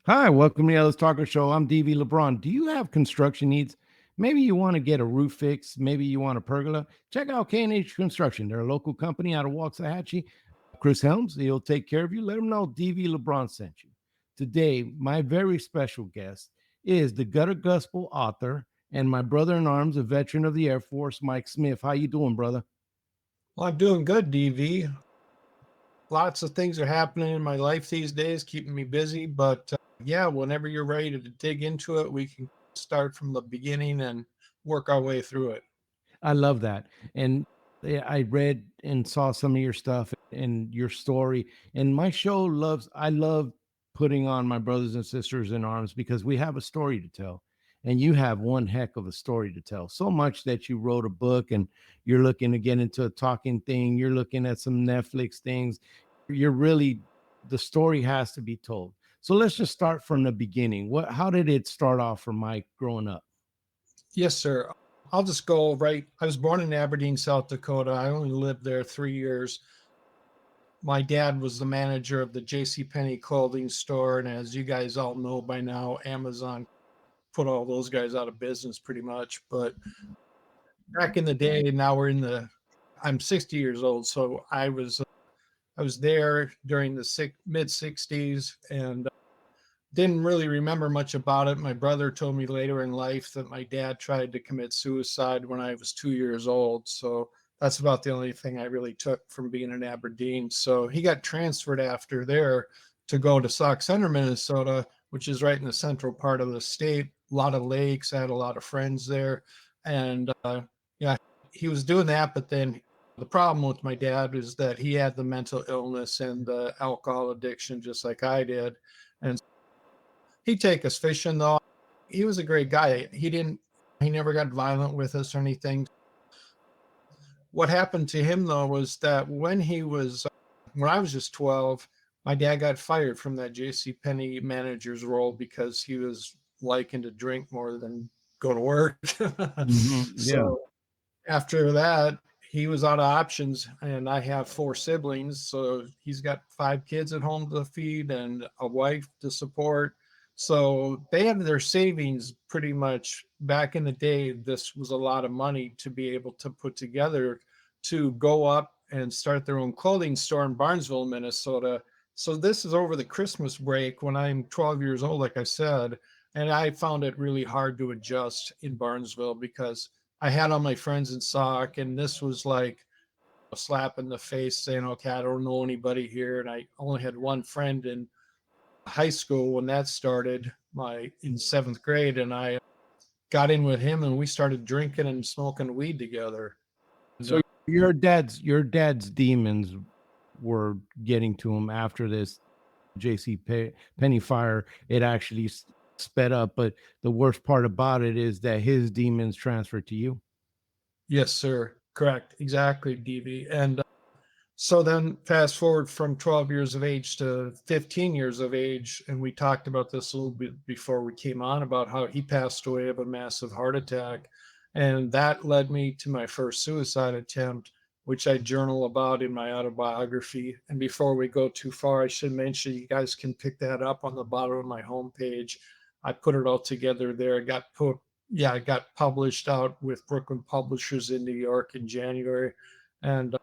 Hi, welcome to the Ellis Talker Show. I'm DV LeBron. Do you have construction needs? Maybe you want to get a roof fix. Maybe you want a pergola. Check out K&H Construction. They're a local company out of Waxahachie. Chris Helms, he'll take care of you. Let him know DV LeBron sent you. Today, my very special guest is the Gutter Gospel author and my brother in arms, a veteran of the Air Force, Mike Smith. How you doing, brother? Well, I'm doing good, DV. Lots of things are happening in my life these days, keeping me busy. But yeah, whenever you're ready to dig into it, we can start from the beginning and work our way through it. I love that. And I read and saw some of your stuff and your story. And my show I love putting on my brothers and sisters in arms because we have a story to tell. And you have one heck of a story to tell. So much that you wrote a book and you're looking to get into a talking thing. You're looking at some Netflix things. You're really, the story has to be told. So let's just start from the beginning. How did it start off for Mike growing up? Yes, sir. I'll just go right. I was born in Aberdeen, South Dakota. I only lived there 3 years. My dad was the manager of the J.C. Penney clothing store. And as you guys all know by now, Amazon put all those guys out of business pretty much. But back in the day, now I'm 60 years old. So I was there during the mid 60s and didn't really remember much about it. My brother told me later in life that my dad tried to commit suicide when I was 2 years old. So that's about the only thing I really took from being in Aberdeen. So he got transferred after there to go to Sauk Center, Minnesota, which is right in the central part of the state. A lot of lakes. I had a lot of friends there. And yeah, he was doing that. But then the problem with my dad is that he had the mental illness and the alcohol addiction, just like I did. And he'd take us fishing though. He was a great guy. He never got violent with us or anything. What happened to him though was that when I was just 12, my dad got fired from that JC Penney manager's role because he was liking to drink more than go to work. Yeah. So after that, he was out of options, and I have four siblings. So he's got five kids at home to feed and a wife to support. So they had their savings pretty much back in the day. This was a lot of money to be able to put together to go up and start their own clothing store in Barnesville, Minnesota. So this is over the Christmas break when I'm 12 years old, like I said. And I found it really hard to adjust in Barnesville because I had all my friends in SOC, and this was like a slap in the face saying, okay, I don't know anybody here. And I only had one friend in high school when that started, my in seventh grade, and I got in with him and we started drinking and smoking weed together. And, So your dad's demons were getting to him after this Penny fire. It actually sped up, but the worst part about it is that his demons transferred to you. yes, sir. Correct. Exactly, DV. And so then fast forward from 12 years of age to 15 years of age, and we talked about this a little bit before we came on about how he passed away of a massive heart attack. And that led me to my first suicide attempt, which I journal about in my autobiography. And before we go too far, I should mention you guys can pick that up on the bottom of my homepage. I put it all together there. It got published out with Brooklyn Publishers in New York in January. And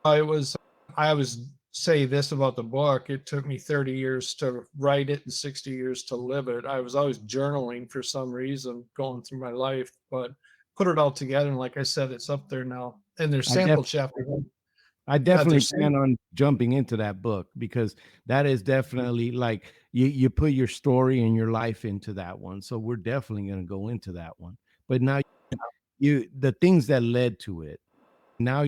I was I always say this about the book. It took me 30 years to write it and 60 years to live it. I was always journaling for some reason going through my life, but put it all together. And like I said, it's up there now. And there's I def sample chapter. I Yeah, definitely there's plan on jumping into that book because that is definitely like you put your story and your life into that one. So we're definitely going to go into that one. But now you the things that led to it. Now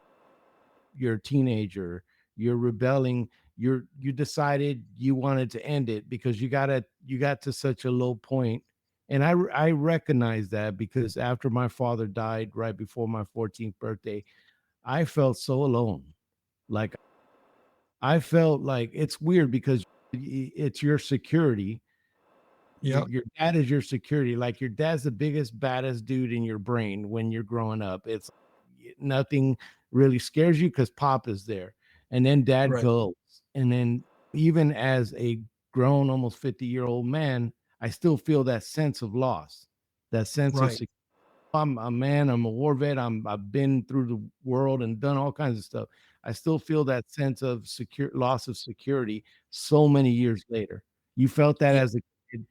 you're a teenager, you're rebelling, you decided you wanted to end it because you got to such a low point. And I recognize that because after my father died right before my 14th birthday, I felt so alone. Like I felt like it's weird because it's your security. yeah, Your dad is your security. Like your dad's the biggest, baddest dude in your brain when you're growing up. It's nothing really scares you because pop is there. And then dad right. goes. And then even as a grown, almost 50-year-old man, I still feel that sense of loss, that sense of Right. I'm a man, I'm a war vet, I've been through the world and done all kinds of stuff. I still feel that sense of secure loss of security so many years later. You felt that Yeah. as a kid,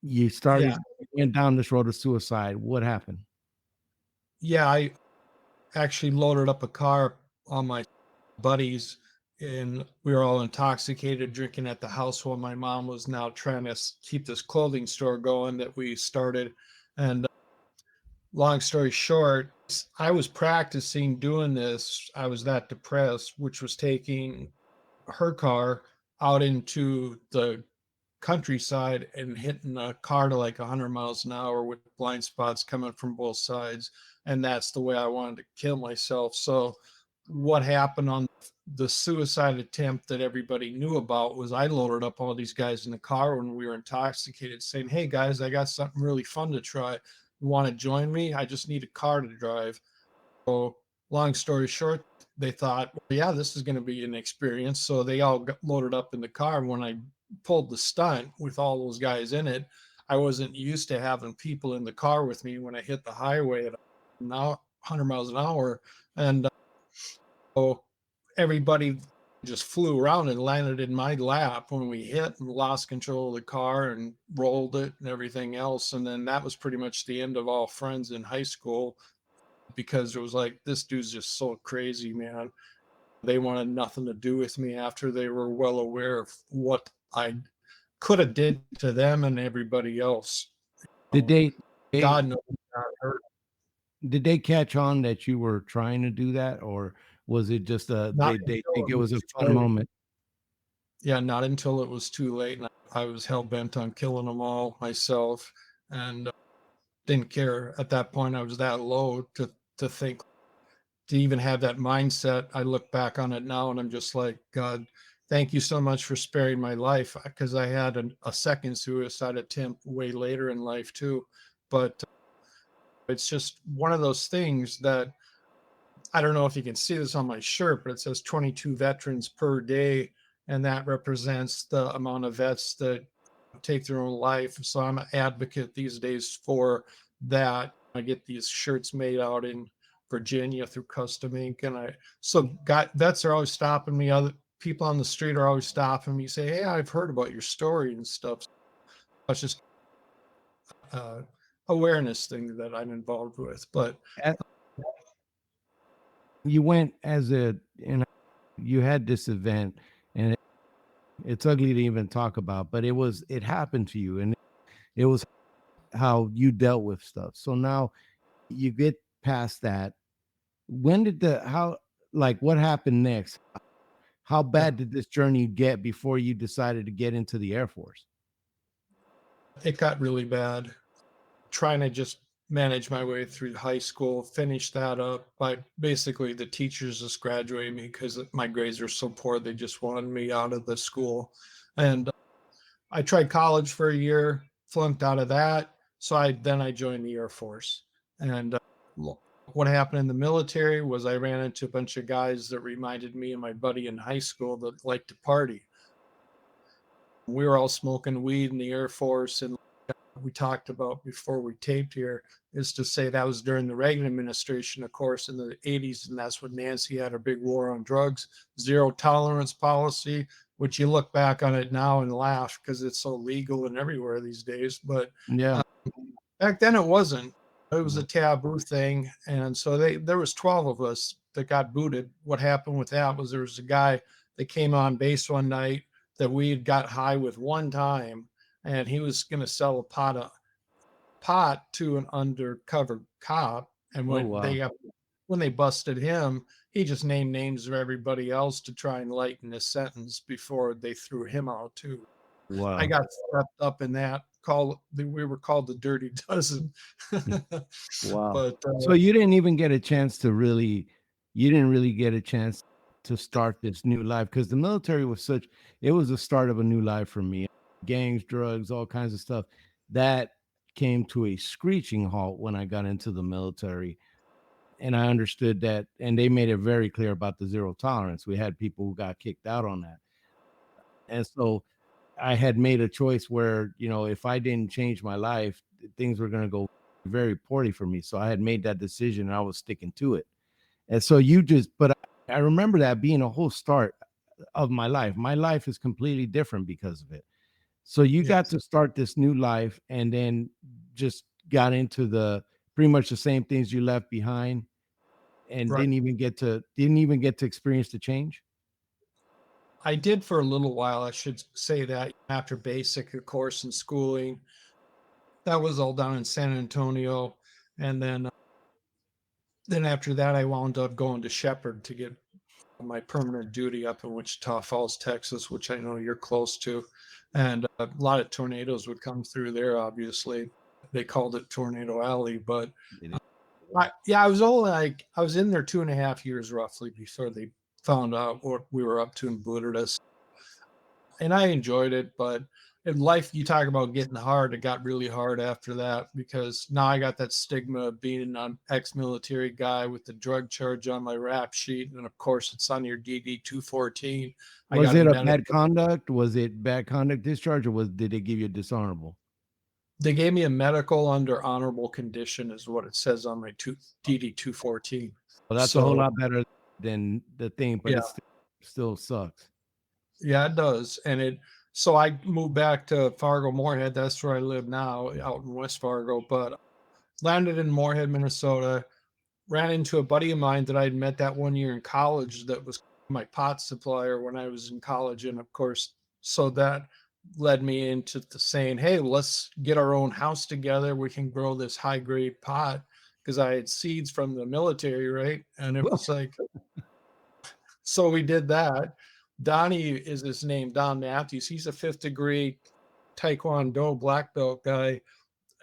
you Yeah. started went down this road of suicide. What happened? Yeah. I actually loaded up a car on my buddies, and we were all intoxicated drinking at the house while my mom was now trying to keep this clothing store going that we started. And long story short, I was practicing doing this. I was that depressed, which was taking her car out into the countryside and hitting a car to like 100 miles an hour with blind spots coming from both sides. And that's the way I wanted to kill myself. So, what happened on the suicide attempt that everybody knew about was I loaded up all these guys in the car when we were intoxicated, saying, "Hey guys, I got something really fun to try. You want to join me? I just need a car to drive." So, long story short, they thought, well, yeah, this is going to be an experience. So they all got loaded up in the car. And when I pulled the stunt with all those guys in it, I wasn't used to having people in the car with me when I hit the highway at now 100 miles an hour. And so everybody just flew around and landed in my lap when we hit and lost control of the car and rolled it and everything else. And then that was pretty much the end of all friends in high school because it was like, this dude's just so crazy, man. They wanted nothing to do with me after they were well aware of what I could have did to them and everybody else. Did Oh, they God knows I got hurt. did they catch on that you were trying to do that, or was it just Not they until think it it was a was too fun late. moment? Yeah, not until it was too late. And I was hell bent on killing them all myself, and didn't care at that point. I was that low to think to even have that mindset. I look back on it now and I'm just like, God, thank you so much for sparing my life because I had a second suicide attempt way later in life too. But it's just one of those things that I don't know if you can see this on my shirt, but it says 22 veterans per day. And that represents the amount of vets that take their own life. So I'm an advocate these days for that. I get these shirts made out in Virginia through Custom Ink, and I so got vets are always stopping me. Other people on the street are always stopping me, say, "Hey, I've heard about your story and stuff." So it's just uh, awareness thing that I'm involved with. But At you went as a and you had this event, and it's ugly to even talk about, but it happened to you, and it was how you dealt with stuff. So now you get past that. When did the how like what happened next? How yeah, bad did this journey get before you decided to get into the Air Force? it got really bad. Trying to just manage my way through high school, finish that up. But basically, the teachers just graduated me because my grades were so poor. They just wanted me out of the school. And I tried college for a year, flunked out of that. So I joined the Air Force. And what happened in the military was I ran into a bunch of guys that reminded me of my buddy in high school that liked to party. We were all smoking weed in the Air Force, and we talked about before we taped here is to say that was during the Reagan administration, of course, in the 80s. And that's when Nancy had her big war on drugs, zero tolerance policy, which you look back on it now and laugh because it's so legal and everywhere these days. But Yeah. uh, back then it wasn't. It was a No. taboo thing. And so there was 12 of us that got booted. What happened with that was there was a guy that came on base one night that we had got high with one time, and he was going to sell a pot to an undercover cop. And Oh wow. when they busted him, he just named names of everybody else to try and lighten his sentence before they threw him out too. I Wow. got swept up in that. We were called the Dirty Dozen. Wow. But So you didn't even get a chance to really you didn't really get a chance to start this new life because the military was such it was the start of a new life for me. Gangs, drugs, all kinds of stuff. That came to a screeching halt when I got into the military. And I understood that, and they made it very clear about the zero tolerance. We had people who got kicked out on that. And so I had made a choice where, if I didn't change my life, things were going to go very poorly for me. So I had made that decision and I was sticking to it. And so but I remember that being a whole start of my life. My life is completely different because of it. So you got Yes, to start this new life and then just got into the pretty much the same things you left behind and right. didn't even get to experience the change. I did for a little while, I should say that after basic, of course, and schooling. That was all down in San Antonio. And then after that, I wound up going to Shepherd to get my permanent duty up in Wichita Falls, Texas, which I know you're close to. And a lot of tornadoes would come through there, obviously. They called it Tornado Alley. But It is. yeah, I was only like, I was in there 2.5 years roughly before they found out what we were up to and booted us. And I enjoyed it, but in life, you talk about getting hard. It got really hard after that because now I got that stigma of being an ex-military guy with the drug charge on my rap sheet, and of course, it's on your DD 214. I Was got a it a medic. bad conduct? Was it bad conduct discharge, or did they give you a dishonorable? They gave me a medical under honorable condition, is what it says on my DD 214. Well, that's a whole So lot better than the thing, but yeah, it still sucks. yeah, it does, and it. So I moved back to Fargo Moorhead. That's where I live now, out in West Fargo. But landed in Moorhead, Minnesota. Ran into a buddy of mine that I'd met that one year in college that was my pot supplier when I was in college. And of course, so that led me into the saying, hey, let's get our own house together. We can grow this high grade pot because I had seeds from the military, right? And it was like, so we did that. Donnie is his name, Don Matthews. He's a fifth degree Taekwondo black belt guy,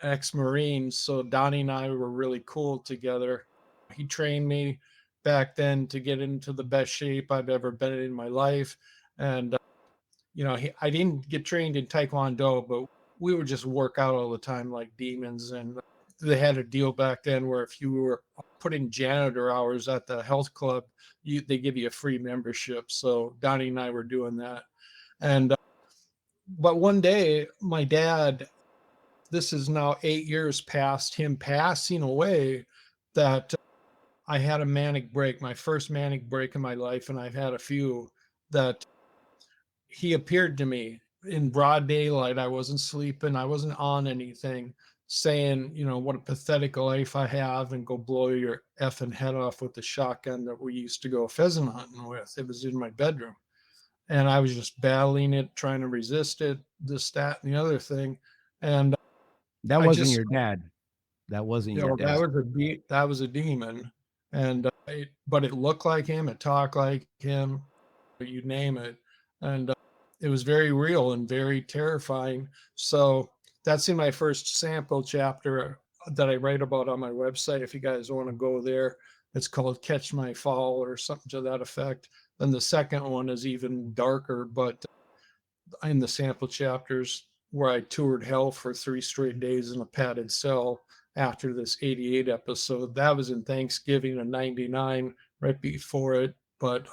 ex-Marines. So Donnie and I were really cool together. He trained me back then to get into the best shape I've ever been in my life. And, I didn't get trained in Taekwondo, but we would just work out all the time like demons. And they had a deal back then where if you were put in janitor hours at the health club, they give you a free membership. So Donnie and I were doing that. And, but one day, my dad, this is now 8 years past him passing away, that I had a manic break, my first manic break in my life, and I've had a few. That he appeared to me in broad daylight. I wasn't sleeping, I wasn't on anything, saying, what a pathetic life I have, and go blow your effing head off with the shotgun that we used to go pheasant hunting with. It was in my bedroom. And I was just battling it, trying to resist it, this, that, and the other thing. And That I wasn't just your dad. That wasn't your that dad. was that was a demon, and but it looked like him, it talked like him, you name it, and it was very real and very terrifying. So that's in my first sample chapter that I write about on my website. If you guys want to go there, it's called "Catch My Fall" or something to that effect. Then the second one is even darker, but in the sample chapters where I toured hell for 3 straight days in a padded cell after this 88 episode. That was in Thanksgiving of 99, right before it. But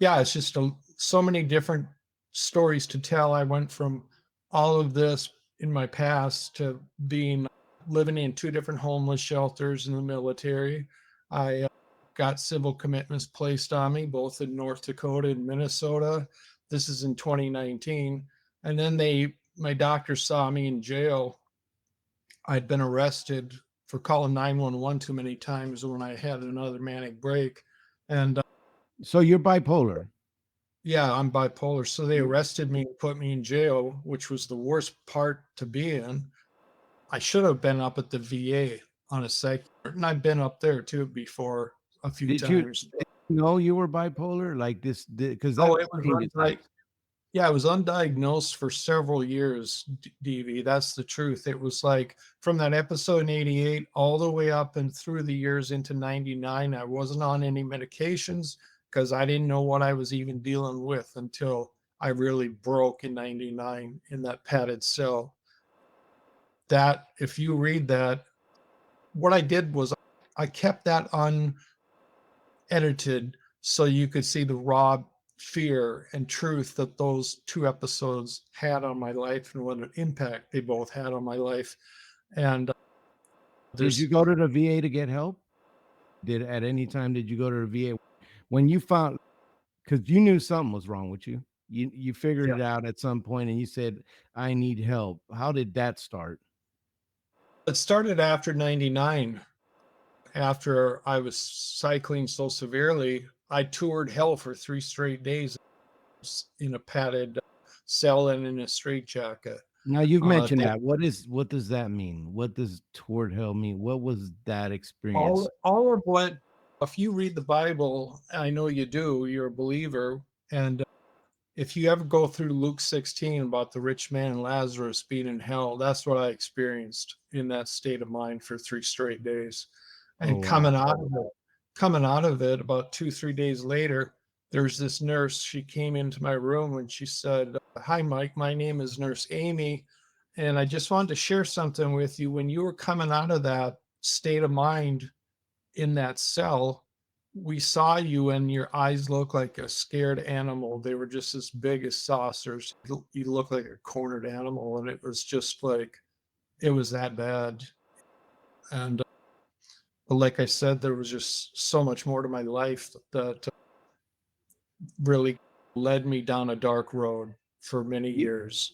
yeah, it's just so many different stories to tell. I went from all of this in my past to being living in two different homeless shelters in the military. I got civil commitments placed on me, both in North Dakota and Minnesota. This is in 2019. And then my doctor saw me in jail. I'd been arrested for calling 911 too many times when I had another manic break. And So you're bipolar. yeah, I'm bipolar. So they You- arrested me and put me in jail, which was the worst part to be in. I should have been up at the VA on a psych, and I've been up there too before a few times. did you know you were bipolar like this? Because that Oh, it was changes life. yeah, it was undiagnosed for several years, DV. That's the truth. It was like from that episode in 88 all the way up and through the years into 99, I wasn't on any medications because I didn't know what I was even dealing with until I really broke in 99 in that padded cell. That, if you read that, what I did was I kept that unedited so you could see the raw fear and truth that those two episodes had on my life and what an impact they both had on my life. And Did you there's go to the VA to get help? Did at any time did you go to the VA when you found, because you knew something was wrong with you? You figured yeah, it out at some point and you said, I need help. How did that start? it started after 99. After I was cycling so severely, I toured hell for 3 straight days in a padded cell and in a straitjacket. Now you've mentioned They that. What does that mean? What does toward hell mean? What was that experience? all of what, if you read the Bible, I know you do, you're a believer, and if you ever go through Luke 16 about the rich man and Lazarus being in hell, that's what I experienced in that state of mind for 3 straight days. Oh And wow. coming out of it about 2, 3 days later, there's this nurse. She came into my room and she said, "Hi, Mike. My name is Nurse Amy. And I just wanted to share something with you. When you were coming out of that state of mind in that cell, we saw you and your eyes looked like a scared animal. They were just as big as saucers. You looked like a cornered animal, and it was just like it was that bad. And but like I said, there was just so much more to my life that really led me down a dark road for many You, years.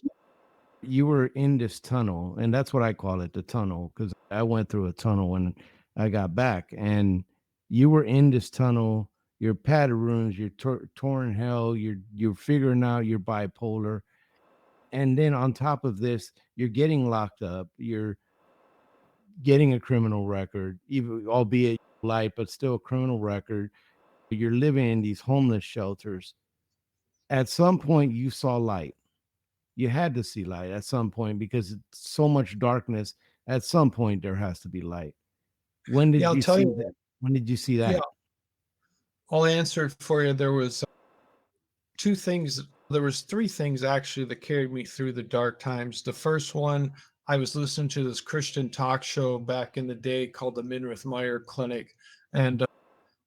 you were in this tunnel, and that's what I call it, the tunnel, because I went through a tunnel when I got back, and you were in this tunnel. You're padded rooms, you're torn hell, you're figuring out you're bipolar, and then on top of this, you're getting locked up. You're getting a criminal record, even albeit light, but still a criminal record. You're living in these homeless shelters. At some point, you saw light. You had to see light at some point because it's so much darkness. At some point, there has to be light. When Yeah, did I'll you tell see you. that? When did you see Yeah, that? I'll answer it for you. There was two things. There was three things actually that carried me through the dark times. The first one, I was listening to this Christian talk show back in the day called the Minrith Meyer Clinic, and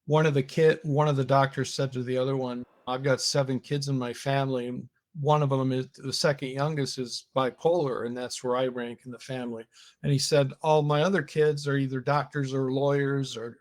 one of the doctors said to the other one, "I've got 7 kids in my family, and one of them is the second youngest is bipolar, and that's where I rank in the family." And he said, "All my other kids are either doctors or lawyers or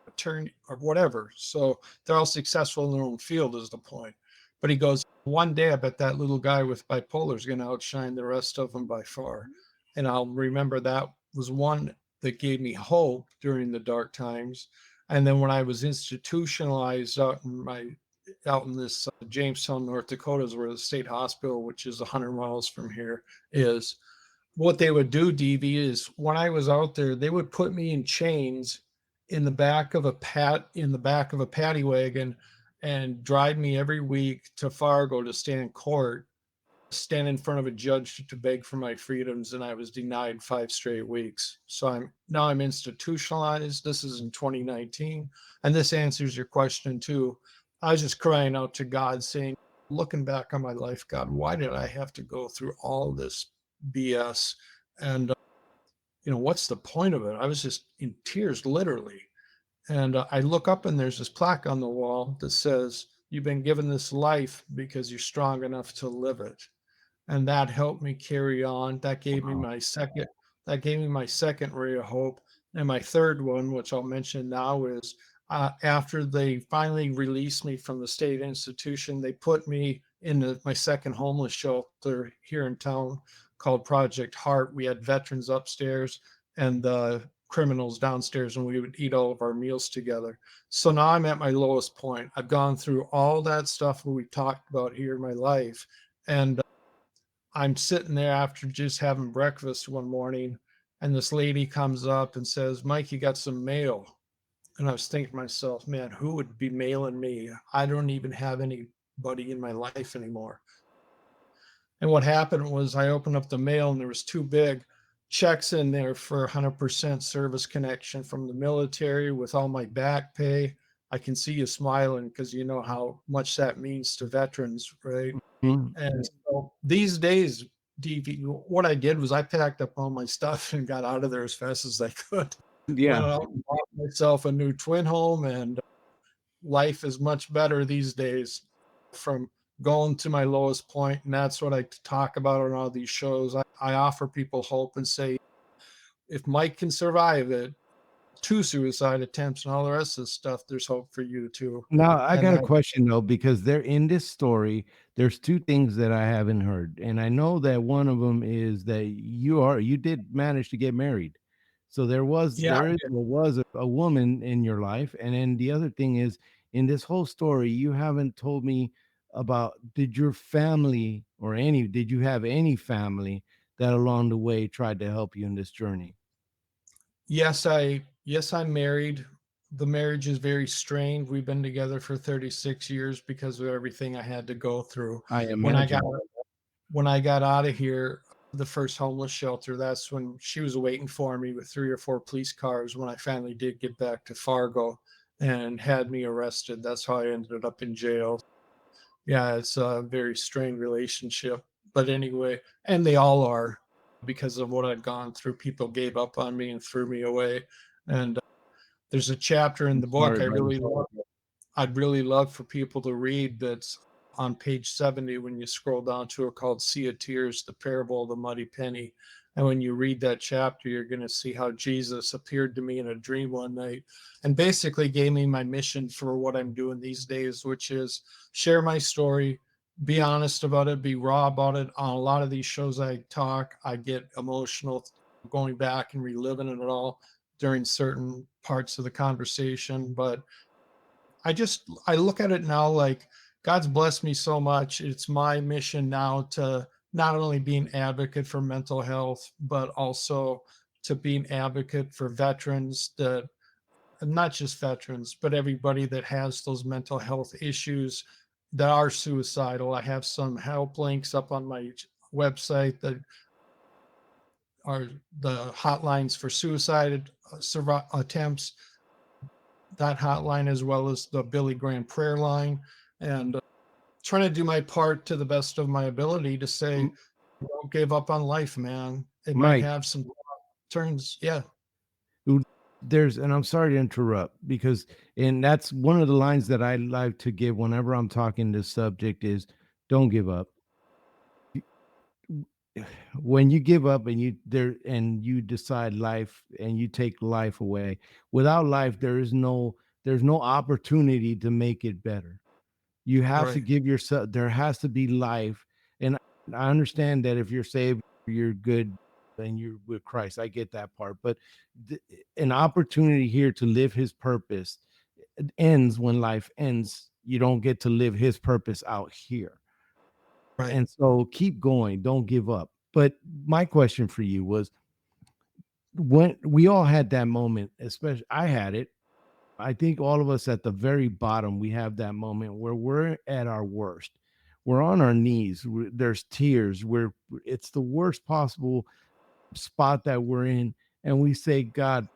attorney or whatever. So they're all successful in their own field is the point." But he goes, "One day I bet that little guy with bipolar is going to outshine the rest of them by far." And I'll remember that was one that gave me hope during the dark times. And then when I was institutionalized out in this Jamestown, North Dakota, is where the state hospital, which is 100 miles from here, is. What they would do, DV, is when I was out there, they would put me in chains in the back of a paddy wagon and drive me every week to Fargo to stand court, stand in front of a judge to beg for my freedoms, and I was denied 5 straight weeks. So I'm institutionalized. This is in 2019, and this answers your question too. I was just crying out to God, saying, looking back on my life, God, why did I have to go through all this BS? And what's the point of it? I was just in tears, literally. And I look up and there's this plaque on the wall that says, "You've been given this life because you're strong enough to live it." And that helped me carry on. Wow. That gave me my second ray of hope. And my third one, which I'll mention now, is after they finally released me from the state institution, they put me in my second homeless shelter here in town called Project Heart. We had veterans upstairs and the criminals downstairs, and we would eat all of our meals together. So now I'm at my lowest point. I've gone through all that stuff that we talked about here in my life, and I'm sitting there after just having breakfast one morning, and this lady comes up and says, "Mike, you got some mail." And I was thinking to myself, man, who would be mailing me? I don't even have anybody in my life anymore. And what happened was I opened up the mail and there was two big checks in there for 100% service connection from the military with all my back pay. I can see you smiling because you know how much that means to veterans, right? Mhm. And so these days, DV, what I did was I packed up all my stuff and got out of there as fast as I could. Went Yeah. out and bought myself a new twin home, and life is much better these days. from going to my lowest point, and that's what I talk about on all these shows. I offer people hope and say, if Mike can survive it, two suicide attempts and all the rest of this stuff, there's hope for you too. Now, I And got a that, question though, because they're in this story. There's two things that I haven't heard, and I know that one of them is that you did manage to get married, so yeah, there was a woman in your life, and then the other thing is in this whole story, you haven't told me about did your family or any did you have any family that along the way tried to help you in this journey? yes, I'm married. The marriage is very strained. We've been together for 36 years because of everything I had to go through. I When I got imagine. when I got out of here, the first homeless shelter, that's when she was waiting for me with 3 or 4 police cars when I finally did get back to Fargo and had me arrested. That's how I ended up in jail. Yeah, it's a very strained relationship. But anyway, and they all are because of what I'd gone through. People gave up on me and threw me away. And there's a chapter in I'm the book sorry, buddy. I'd really love for people to read that's on page 70 when you scroll down to it called Sea of Tears, the parable of the muddy penny. And when you read that chapter, you're going to see how Jesus appeared to me in a dream one night and basically gave me my mission for what I'm doing these days, which is share my story, be honest about it, be raw about it. On a lot of these shows I talk, I get emotional going back and reliving it all during certain parts of the conversation. But I look at it now like God's blessed me so much. It's my mission now to not only be an advocate for mental health, but also to be an advocate for veterans that not just veterans, but everybody that has those mental health issues that are suicidal. I have some help links up on my website that are the hotlines for suicide attempts, that hotline, as well as the Billy Graham prayer line, and trying to do my part to the best of my ability to say, M- don't give up on life, man. It might Mike, have some turns. Yeah. Ooh, and I'm sorry to interrupt because, and that's one of the lines that I like to give whenever I'm talking this subject is don't give up. When you give up and you decide life and you take life away, without life, there's no opportunity to make it better. You have to Right. give yourself, there has to be life. And I understand that if you're saved, you're good and you're with Christ. I get that part. But th- an opportunity here to live his purpose ends when life ends. You don't get to live his purpose out here. Right. And so keep going, don't give up. But my question for you was when we all had that moment, especially I had it. I think all of us at the very bottom, we have that moment where we're at our worst. We're on our knees. There's tears. It's the worst possible spot that we're in, and we say, "God,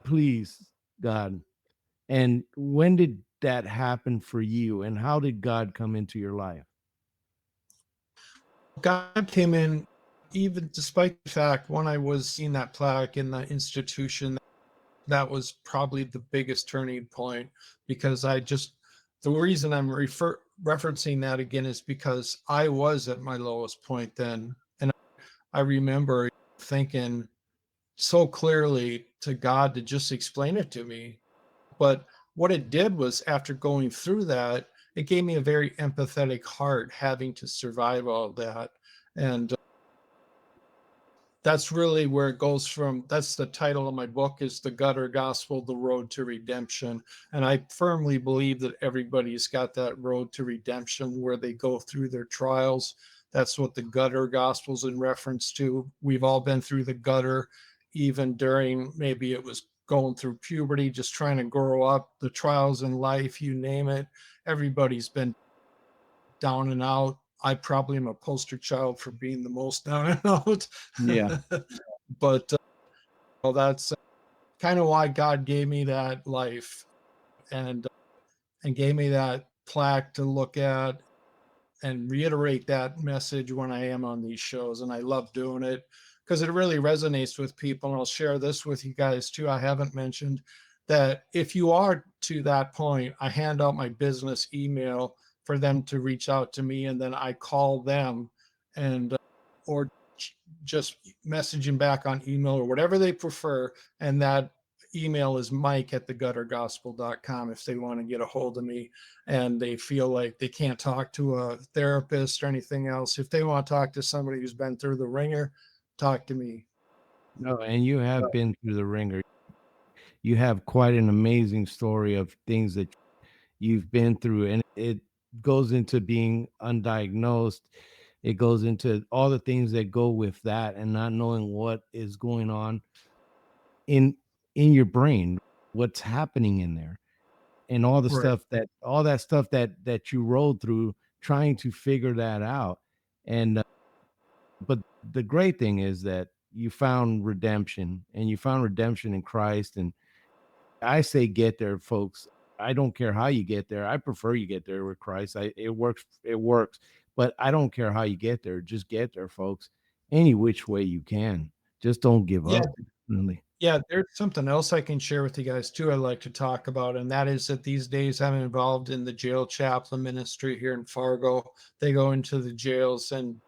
please, God." And when did that happen for you? And how did God come into your life? God came in, even despite the fact when I was seeing that plaque in the institution, that was probably the biggest turning point because the reason I'm referencing that again is because I was at my lowest point then. And I remember thinking so clearly to God to just explain it to me. But what it did was after going through that, it gave me a very empathetic heart having to survive all that. And that's really where it goes from. That's the title of my book, is The Gutter Gospel, The Road to Redemption. And I firmly believe that everybody's got that road to redemption where they go through their trials. That's what the gutter gospel's in reference to. We've all been through the gutter, even during, maybe it was going through puberty, just trying to grow up, the trials in life, you name it. Everybody's been down and out. I probably am a poster child for being the most down and out. Yeah. But well, that's kind of why God gave me that life and gave me that plaque to look at and reiterate that message when I am on these shows. And I love doing it because it really resonates with people. And I'll share this with you guys too. I haven't mentioned that if you are to that point, I hand out my business email for them to reach out to me, and then I call them and or just message them back on email or whatever they prefer. And that email is mike at theguttergospel.com if they want to get a hold of me and they feel like they can't talk to a therapist or anything else. If they want to talk to somebody who's been through the ringer, talk to me. No, and you have been through the ringer. You have quite an amazing story of things that you've been through, and it goes into being undiagnosed. It goes into all the things that go with that, and not knowing what is going on in your brain, what's happening in there, and Right. all that stuff that you rolled through trying to figure that out. And but the great thing is that you found redemption, and you found redemption in Christ. And I say get there, folks. I don't care how you get there. I prefer you get there with Christ. It works, it works. But I don't care how you get there. Just get there, folks. Any which way you can. Just don't give Yeah. up. Really. Yeah, there's something else I can share with you guys too. I'd like to talk about, and that is that these days I'm involved in the jail chaplain ministry here in Fargo. They go into the jails and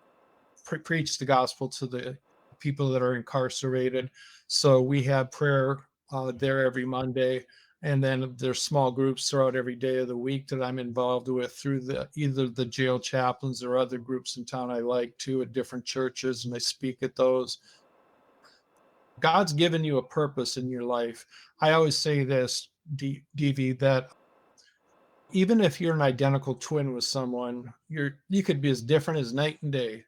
preach the gospel to the people that are incarcerated. So we have prayer there every Monday, and then there's small groups throughout every day of the week that I'm involved with through the either the jail chaplains or other groups in town I like to at different churches, and I speak at those. God's given you a purpose in your life. I always say this, DV, that even if you're an identical twin with someone, you could be as different as night and day.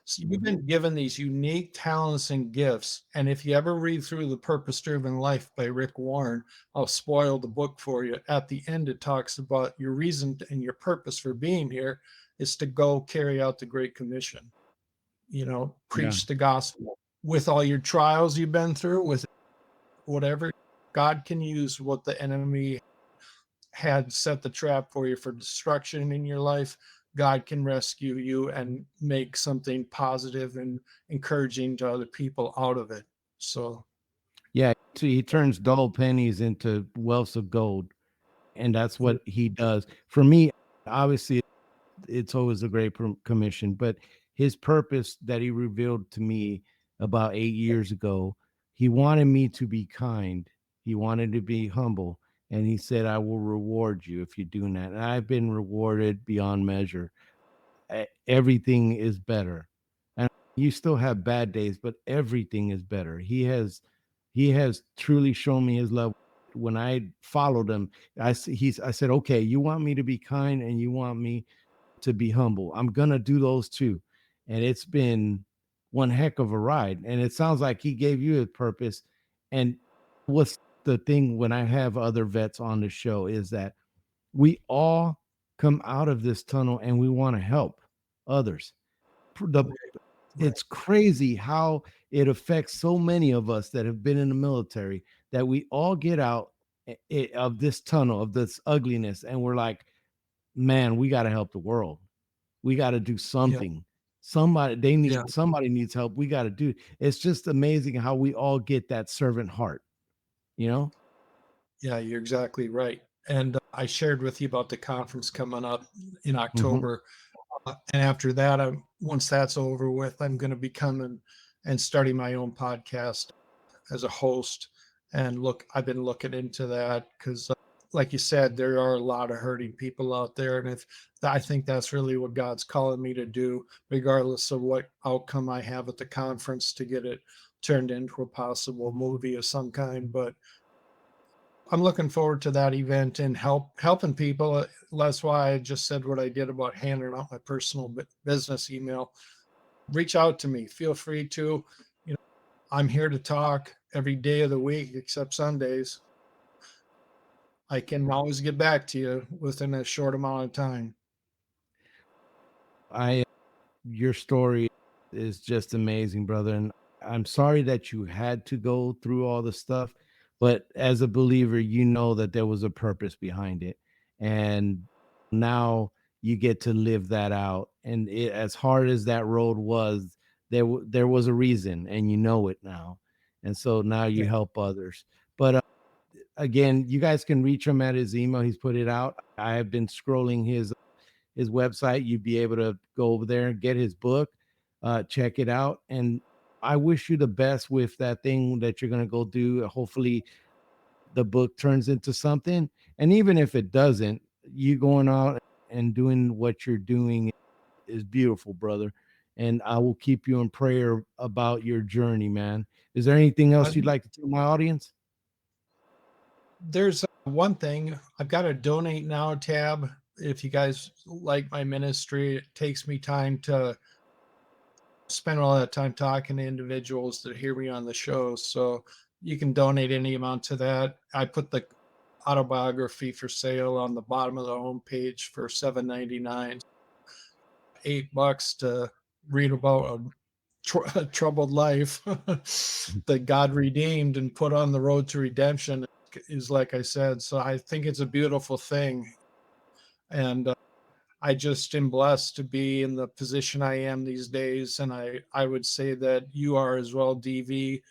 So you've been given these unique talents and gifts. And if you ever read through The Purpose Driven Life by Rick Warren, I'll spoil the book for you. At the end, it talks about your reason and your purpose for being here is to go carry out the Great Commission, Yeah. preach the gospel with all your trials you've been through, with whatever. God can use what the enemy had set the trap for you for destruction in your life. God can rescue you and make something positive and encouraging to other people out of it. So, Yeah. So he turns dull pennies into wealths of gold. And that's what he does. For me, obviously, it's always a great commission, but his purpose that he revealed to me about 8 years ago, he wanted me to be kind. He wanted to be humble. And he said, I will reward you if you're doing that. And I've been rewarded beyond measure. Everything is better. And you still have bad days, but everything is better. He has truly shown me his love. When I followed him, I said, okay, you want me to be kind and you want me to be humble. I'm gonna do those two. And it's been one heck of a ride. And it sounds like he gave you a purpose. And what's the thing when I have other vets on the show is that we all come out of this tunnel and we want to help others. The right. It's crazy how it affects so many of us that have been in the military, that we all get out of this tunnel of this ugliness, and we're like, man, we got to help the world. We got to do Yeah. something. Yeah. Somebody needs help. We got to do. It's just amazing how we all get that servant heart, you know? Yeah. You're exactly right. And I shared with you about the conference coming up in Mhm. October. And after that, once that's over with, I'm going to be coming and starting my own podcast as a host. And look, I've been looking into that because, like you said, there are a lot of hurting people out there, and if I think that's really what God's calling me to do, regardless of what outcome I have at the conference, to get it turned into a possible movie of some kind. But I'm looking forward to that event and helping people. That's why I just said what I did about handing out my personal business email. Reach out to me. Feel free to. I'm here to talk every day of the week except Sundays. I can always get back to you within a short amount of time. I Your story is just amazing, brother. And I'm sorry that you had to go through all the stuff, but as a believer, you know that there was a purpose behind it. And now you get to live that out. And as hard as that road was, there was a reason, and you know it now. And so now Yeah. you help others. But again, you guys can reach him at his email. He's put it out. I have been scrolling his website. You'd be able to go over there and get his book, check it out. And I wish you the best with that thing that you're gonna go do. Hopefully the book turns into something. And even if it doesn't, you going out and doing what you're doing is beautiful, brother. And I will keep you in prayer about your journey, man. Is there anything else you'd I, like to tell my audience? there's one thing. I've got a donate now tab. If you guys like my ministry, it takes me time to spend all that time talking to individuals that hear me on the show. So you can donate any amount to that. I put the autobiography for sale on the bottom of the homepage for $7.99. $8 to read about a troubled life that God redeemed and put on the road to redemption is like I said. So I think it's a beautiful thing. And I just am blessed to be in the position I am these days. And I would say that you are as well, DV,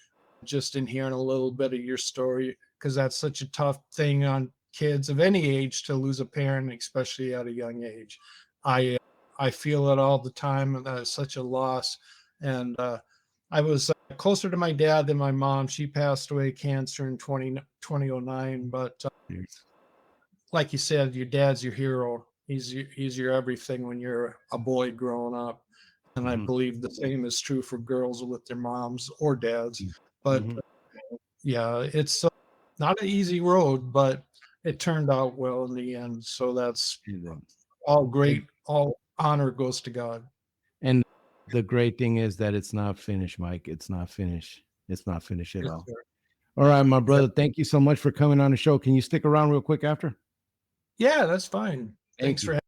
just in hearing a little bit of your story, because that's such a tough thing on kids of any age to lose a parent, especially at a young age. I I feel it all the time, and that is such a loss. And I was closer to my dad than my mom. She passed away cancer in 2009. But like you said, your dad's your hero. He's your everything when you're a boy growing up. And I Mhm, believe the same is true for girls with their moms or dads. But mhm. yeah, it's not an easy road, but it turned out well in the end. So that's And all and great. All honor goes to God. and the great thing is that it's not finished, Mike. It's not finished. It's not finished at Yes, all. sir. All right, my Yeah, brother. Thank you so much for coming on the show. Can you stick around real quick after? yeah, that's fine. Thank Thanks you. for